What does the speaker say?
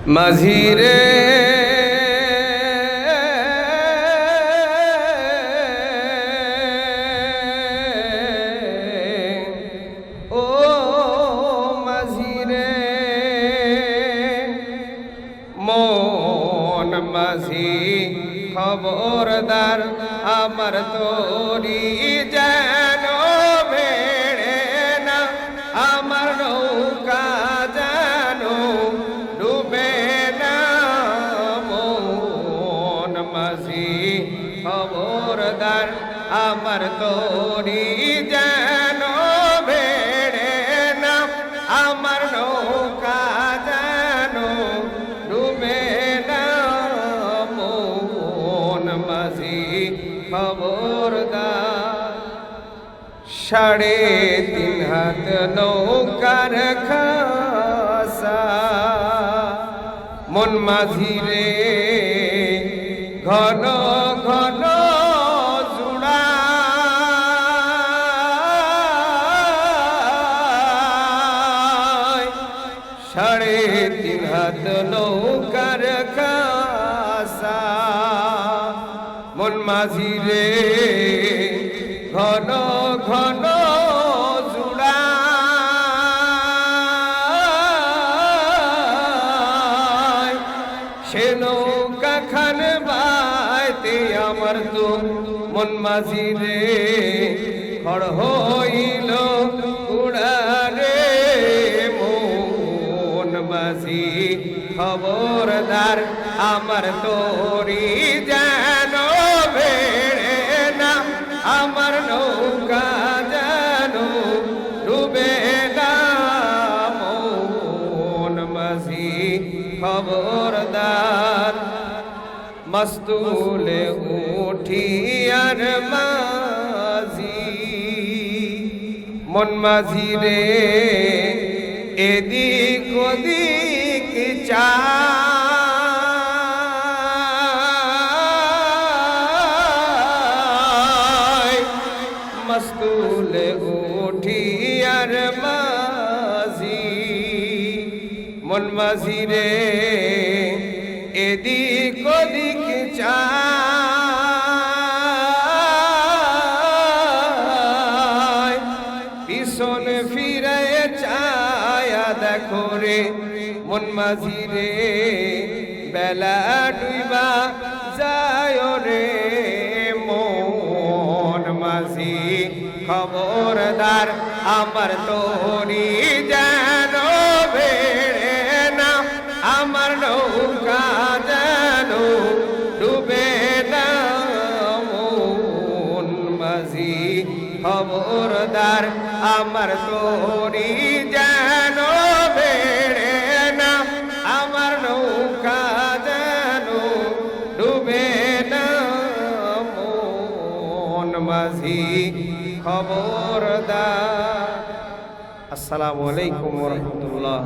মাঝিরে ও মাঝিরে মন মাঝি খবরদার আমার তোরি যেন বেড়ে না আমার নৌকা যেন ডুবে না মন মাঝি খবরদার আমার তোরি যেন বেড়ে না আমার নৌকা যেন ডুবে না মন মাঝি খবরদার 3.5 হাত নৌকার খাসা মন মাঝি রে ঘন ঘন জুড়া 3.5 হাত নৌকার খাসা মন মাঝি রে ঘন ঘন জুড়া সে নৌকা খান বাইতে আমার তো মন মাঝি রে খড় হইল উড়ারে মন মাঝি খবরদার আমার তোরি যেন বেড়ে না আমার নৌকা যেন ডুবে না মন মাঝি খবরদার মস্তুলে উঠি আর মাঝি মন মাঝি রে এদিক ওদিক চা মস্তুলে উঠি আর মাঝি মন মাঝি রে এদিক ওদিক চায় পিছন ফিরে চায়া দেখো রে মন মাঝি রে বেলা ডুইবা যায় রে মন মাঝি খবরদার আমার তোরি যেন বেড়ে না আমার নৌকা যেন ডুবে না মন মাঝি খবরদার আমার তোরি যেন বেড়ে না আমার নৌকা যেন ডুবে না মন মাঝি খবরদার। আসসালামু আলাইকুম ওয়া রাহমাতুল্লাহ।